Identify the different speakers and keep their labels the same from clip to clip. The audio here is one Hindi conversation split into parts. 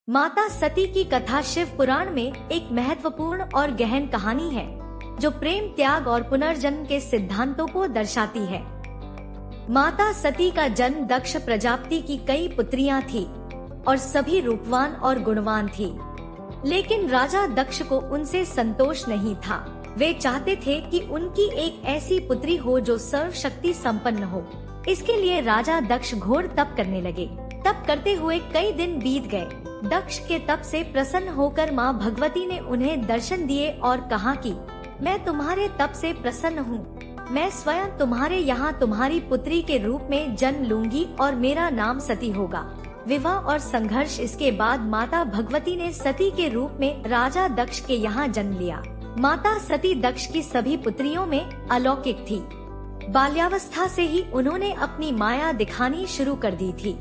Speaker 1: माता सती की कथा शिव पुराण में एक महत्वपूर्ण और गहन कहानी है जो प्रेम, त्याग और पुनर्जन्म के सिद्धांतों को दर्शाती है। माता सती का जन्म दक्ष प्रजापति की कई पुत्रियां थी और सभी रूपवान और गुणवान थी, लेकिन राजा दक्ष को उनसे संतोष नहीं था। वे चाहते थे कि उनकी एक ऐसी पुत्री हो जो सर्वशक्ति संपन्न हो। इसके लिए राजा दक्ष घोर तप करने लगे। तप करते हुए कई दिन बीत गए। दक्ष के तप से प्रसन्न होकर माँ भगवती ने उन्हें दर्शन दिए और कहा कि मैं तुम्हारे तप से प्रसन्न हूँ। मैं स्वयं तुम्हारे यहाँ तुम्हारी पुत्री के रूप में जन्म लूंगी और मेरा नाम सती होगा। विवाह और संघर्ष। इसके बाद माता भगवती ने सती के रूप में राजा दक्ष के यहाँ जन्म लिया। माता सती दक्ष की सभी पुत्रियों में अलौकिक थी। बाल्यावस्था से ही उन्होंने अपनी माया दिखानी शुरू कर दी थी,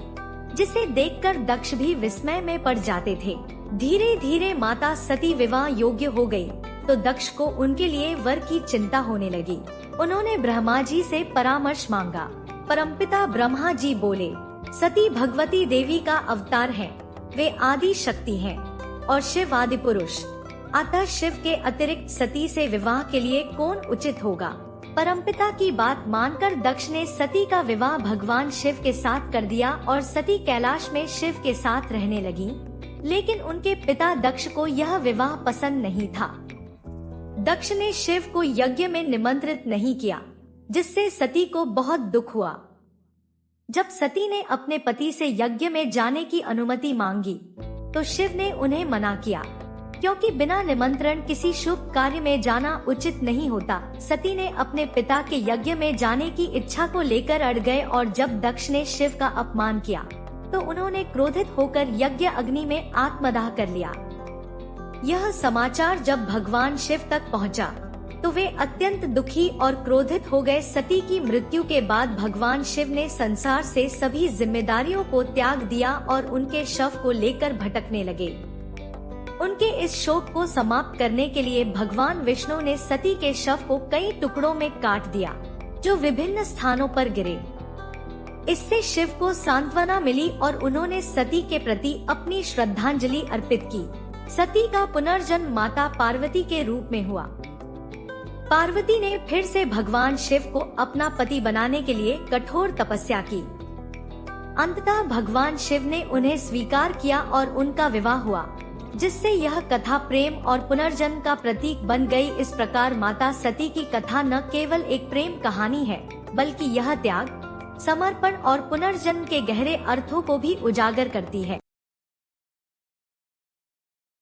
Speaker 1: जिसे देखकर दक्ष भी विस्मय में पड़ जाते थे। धीरे धीरे माता सती विवाह योग्य हो गई तो दक्ष को उनके लिए वर की चिंता होने लगी। उन्होंने ब्रह्मा जी से परामर्श मांगा। परमपिता ब्रह्मा जी बोले, सती भगवती देवी का अवतार है, वे आदि शक्ति हैं और शिव आदि पुरुष। अतः शिव के अतिरिक्त सती से विवाह के लिए कौन उचित होगा। परमपिता की बात मानकर दक्ष ने सती का विवाह भगवान शिव के साथ कर दिया और सती कैलाश में शिव के साथ रहने लगी। लेकिन उनके पिता दक्ष को यह विवाह पसंद नहीं था। दक्ष ने शिव को यज्ञ में निमंत्रित नहीं किया, जिससे सती को बहुत दुख हुआ। जब सती ने अपने पति से यज्ञ में जाने की अनुमति मांगी तो शिव ने उन्हें मना किया, क्योंकि बिना निमंत्रण किसी शुभ कार्य में जाना उचित नहीं होता। सती ने अपने पिता के यज्ञ में जाने की इच्छा को लेकर अड़ गए और जब दक्ष ने शिव का अपमान किया तो उन्होंने क्रोधित होकर यज्ञ अग्नि में आत्मदाह कर लिया। यह समाचार जब भगवान शिव तक पहुंचा तो वे अत्यंत दुखी और क्रोधित हो गए। सती की मृत्यु के बाद भगवान शिव ने संसार से सभी जिम्मेदारियों को त्याग दिया और उनके शव को लेकर भटकने लगे। उनके इस शोक को समाप्त करने के लिए भगवान विष्णु ने सती के शव को कई टुकड़ों में काट दिया, जो विभिन्न स्थानों पर गिरे। इससे शिव को सांत्वना मिली और उन्होंने सती के प्रति अपनी श्रद्धांजलि अर्पित की। सती का पुनर्जन्म माता पार्वती के रूप में हुआ। पार्वती ने फिर से भगवान शिव को अपना पति बनाने के लिए कठोर तपस्या की। अंततः भगवान शिव ने उन्हें स्वीकार किया और उनका विवाह हुआ, जिससे यह कथा प्रेम और पुनर्जन्म का प्रतीक बन गई। इस प्रकार माता सती की कथा न केवल एक प्रेम कहानी है, बल्कि यह त्याग, समर्पण और पुनर्जन्म के गहरे अर्थों को भी उजागर करती है।